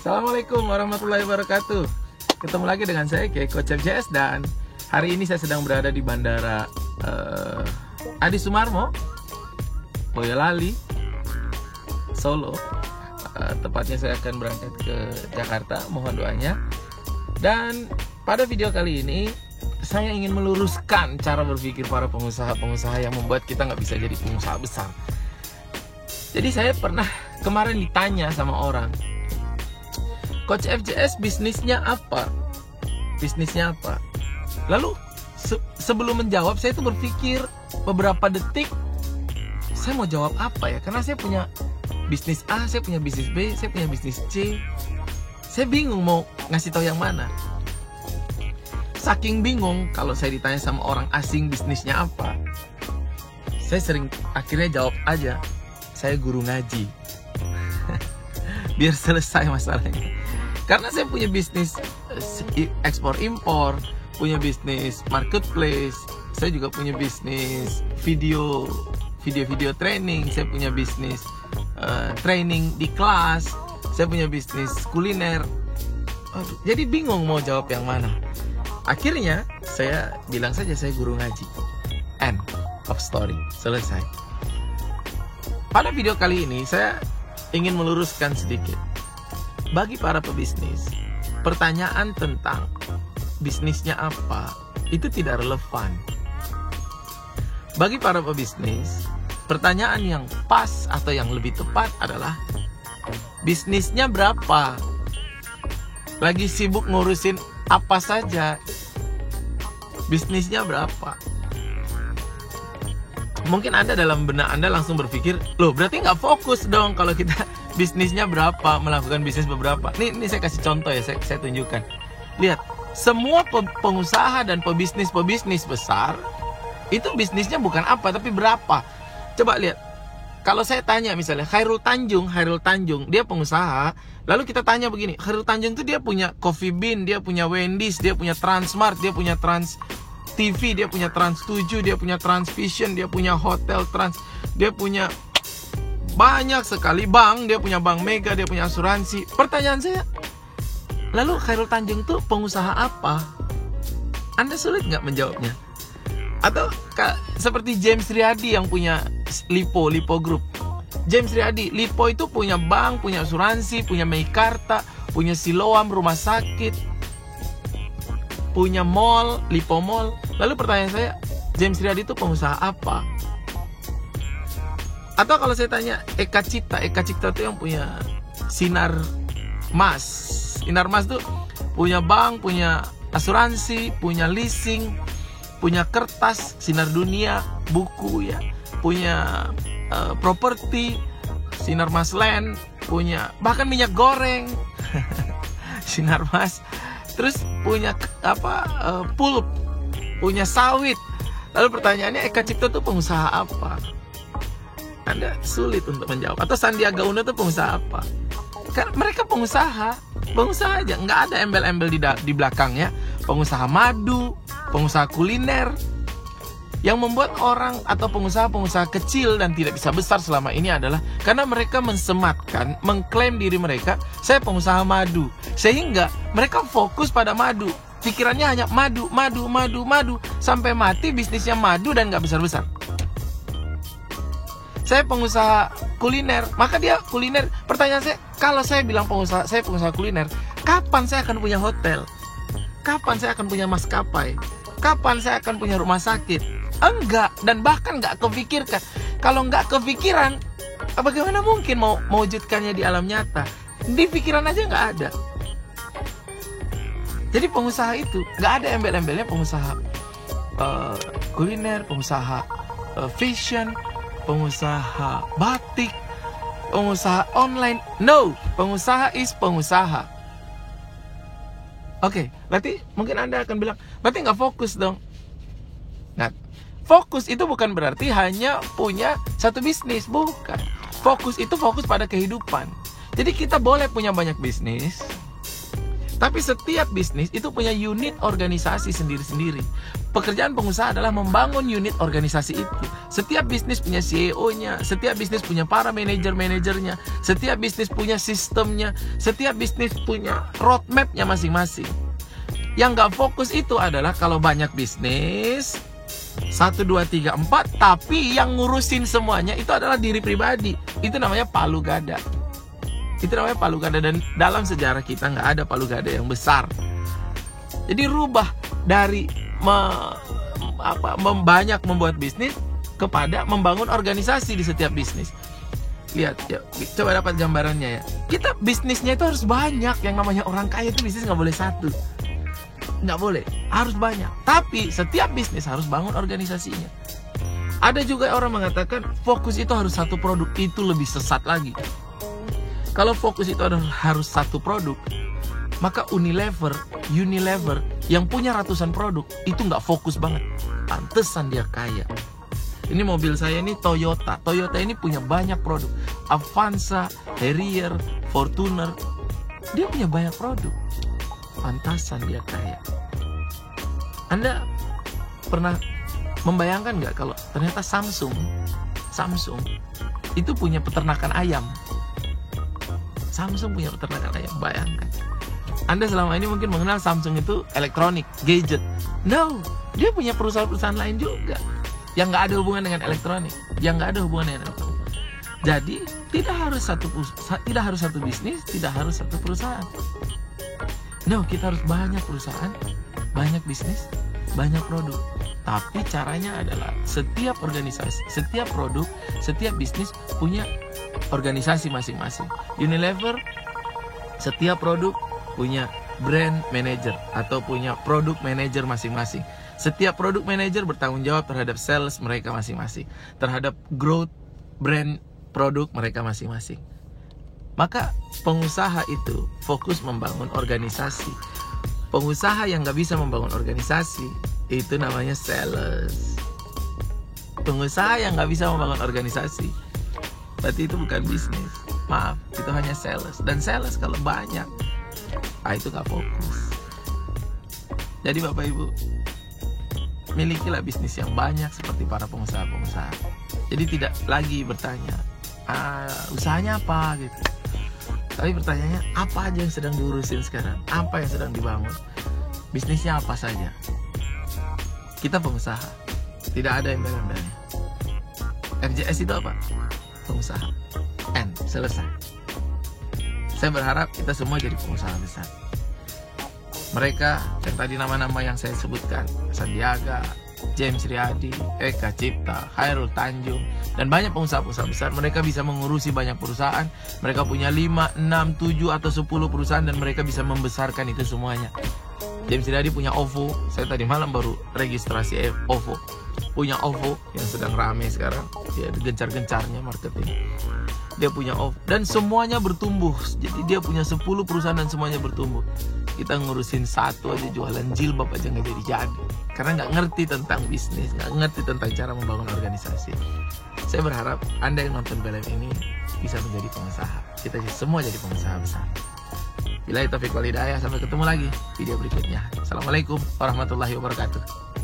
Assalamualaikum warahmatullahi wabarakatuh. Ketemu lagi dengan saya Coach FJS, dan hari ini saya sedang berada di Bandara Adi Sumarmo, Boyolali, Solo. Tepatnya saya akan berangkat ke Jakarta, mohon doanya. Dan pada video kali ini saya ingin meluruskan cara berpikir para pengusaha-pengusaha yang membuat kita nggak bisa jadi pengusaha besar. Jadi saya pernah kemarin ditanya sama orang, Coach FJS bisnisnya apa? Bisnisnya apa? Lalu sebelum menjawab, saya itu berpikir beberapa detik, saya mau jawab apa ya? Karena saya punya bisnis A, saya punya bisnis B, saya punya bisnis C. Saya bingung mau ngasih tahu yang mana. Saking bingung kalau saya ditanya sama orang asing bisnisnya apa, saya sering akhirnya jawab aja, saya guru ngaji. Biar selesai masalahnya. Karena saya punya bisnis ekspor impor, punya bisnis marketplace, saya juga punya bisnis video training, saya punya bisnis training di kelas, saya punya bisnis kuliner. Aduh, jadi bingung mau jawab yang mana. Akhirnya saya bilang saja saya guru ngaji. End of story. Selesai. Pada video kali ini saya ingin meluruskan sedikit. Bagi para pebisnis, pertanyaan tentang bisnisnya apa itu tidak relevan. Bagi para pebisnis, pertanyaan yang pas atau yang lebih tepat adalah bisnisnya berapa? Lagi sibuk ngurusin apa saja? Bisnisnya berapa? Mungkin Anda dalam benak Anda langsung berpikir, loh berarti nggak fokus dong kalau kita bisnisnya berapa, melakukan bisnis beberapa. Ini saya kasih contoh ya, saya tunjukkan. Lihat, semua pengusaha dan pebisnis besar itu bisnisnya bukan apa, tapi berapa. Coba lihat, kalau saya tanya misalnya Khairul Tanjung, dia pengusaha. Lalu kita tanya begini, Khairul Tanjung itu dia punya Coffee Bean, dia punya Wendy's, dia punya Transmart, dia punya Trans TV, dia punya Trans 7, dia punya Transvision, dia punya Hotel Trans, dia punya banyak sekali bank, dia punya Bank Mega, dia punya asuransi. Pertanyaan saya, lalu Khairul Tanjung itu pengusaha apa? Anda sulit nggak menjawabnya? Atau seperti James Riyadi yang punya Lipo Group. James Riyadi, Lipo itu punya bank, punya asuransi, punya Meikarta, punya Siloam rumah sakit, punya mall, Lipo Mall. Lalu pertanyaan saya, James Riyadi itu pengusaha apa? Atau kalau saya tanya Eka Cipta itu yang punya Sinar Mas. Sinar Mas itu punya bank, punya asuransi, punya leasing, punya kertas, Sinar Dunia, buku ya, punya properti, Sinar Mas Land, punya bahkan minyak goreng, Sinar Mas. Terus punya pulp, punya sawit. Lalu pertanyaannya, Eka Cipta itu pengusaha apa? Anda sulit untuk menjawab. Atau Sandiaga Uno itu pengusaha apa? Kan mereka pengusaha aja, nggak ada embel-embel di belakangnya. Pengusaha madu, pengusaha kuliner. Yang membuat orang atau pengusaha-pengusaha kecil dan tidak bisa besar selama ini adalah karena mereka mensematkan, mengklaim diri mereka, saya pengusaha madu. Sehingga mereka fokus pada madu. Pikirannya hanya madu. Sampai mati bisnisnya madu dan nggak besar-besar. Saya pengusaha kuliner, maka dia kuliner. Pertanyaan saya, kalau saya bilang saya pengusaha kuliner, kapan saya akan punya hotel? Kapan saya akan punya maskapai? Kapan saya akan punya rumah sakit? Enggak, dan bahkan nggak kepikirkan. Kalau nggak kepikiran, bagaimana mungkin mau mewujudkannya di alam nyata? Di pikiran aja nggak ada. Jadi pengusaha itu nggak ada embel-embelnya pengusaha kuliner, pengusaha fashion, pengusaha batik, pengusaha online. No, pengusaha is pengusaha. Oke, berarti mungkin Anda akan bilang, berarti nggak fokus dong. Nah, fokus itu bukan berarti hanya punya satu bisnis, bukan. Fokus itu fokus pada kehidupan. Jadi kita boleh punya banyak bisnis, tapi setiap bisnis itu punya unit organisasi sendiri-sendiri. pekerjaan pengusaha adalah membangun unit organisasi itu. Setiap bisnis punya CEO-nya, setiap bisnis punya para manajer-manajernya, setiap bisnis punya sistemnya, setiap bisnis punya roadmap-nya masing-masing. Yang gak fokus itu adalah kalau banyak bisnis 1, 2, 3, 4, tapi yang ngurusin semuanya itu adalah diri pribadi. Itu namanya palu gada. Itu namanya palu gada, dan dalam sejarah kita nggak ada palu gada yang besar. Jadi rubah dari membanyak membuat bisnis kepada membangun organisasi di setiap bisnis. Lihat, ya, coba dapat gambarannya ya. Kita bisnisnya itu harus banyak. Yang namanya orang kaya itu bisnis nggak boleh satu, nggak boleh, harus banyak. Tapi setiap bisnis harus bangun organisasinya. Ada juga orang mengatakan fokus itu harus satu produk. Itu lebih sesat lagi. Kalau fokus itu adalah harus satu produk, maka Unilever yang punya ratusan produk itu nggak fokus banget. Pantesan dia kaya. Ini mobil saya ini Toyota. Toyota ini punya banyak produk. Avanza, Harrier, Fortuner. Dia punya banyak produk. Pantasan dia kaya. Anda pernah membayangkan nggak kalau ternyata Samsung itu punya peternakan ayam? Samsung punya peternakan ayam, bayangkan. Anda selama ini mungkin mengenal Samsung itu elektronik, gadget. No, dia punya perusahaan-perusahaan lain juga yang nggak ada hubungan dengan elektronik, Jadi tidak harus satu bisnis, tidak harus satu perusahaan. No, kita harus banyak perusahaan, banyak bisnis, banyak produk. Tapi caranya adalah setiap organisasi, setiap produk, setiap bisnis punya organisasi masing-masing. Unilever, setiap produk punya brand manager atau punya produk manager masing-masing. Setiap produk manager bertanggung jawab terhadap sales mereka masing-masing, terhadap growth brand produk mereka masing-masing. Maka pengusaha itu fokus membangun organisasi. Pengusaha yang gak bisa membangun organisasi itu namanya sales. Pengusaha yang gak bisa membangun organisasi, berarti itu bukan bisnis. Maaf, itu hanya sales. Dan sales kalau banyak, itu gak fokus. Jadi Bapak Ibu, milikilah bisnis yang banyak seperti para pengusaha-pengusaha. Jadi tidak lagi bertanya, usahanya apa gitu. Tapi pertanyaannya, apa aja yang sedang diurusin sekarang? Apa yang sedang dibangun? Bisnisnya apa saja? Kita pengusaha, tidak ada embel-embelnya. RJS itu apa? Pengusaha. Selesai. Saya berharap kita semua jadi pengusaha besar. Mereka yang tadi nama-nama yang saya sebutkan, Sandiaga, James Riyadi, Eka Cipta, Khairul Tanjung, dan banyak pengusaha-pengusaha besar. Mereka bisa mengurusi banyak perusahaan. Mereka punya 5, 6, 7, atau 10 perusahaan, dan mereka bisa membesarkan itu semuanya. James Riyadi punya OVO. Saya tadi malam baru registrasi OVO. Punya OVO yang sedang rame sekarang. Dia gencar-gencarnya marketing. Dia punya OVO. Dan semuanya bertumbuh. Jadi dia punya 10 perusahaan dan semuanya bertumbuh. Kita ngurusin satu aja, jualan jilbab aja nggak jadi. Karena nggak ngerti tentang bisnis, nggak ngerti tentang cara membangun organisasi. Saya berharap Anda yang nonton film ini bisa menjadi pengusaha. Kita semua jadi pengusaha besar. Billahi taufiq wal hidayah. Sampai ketemu lagi video berikutnya. Assalamualaikum warahmatullahi wabarakatuh.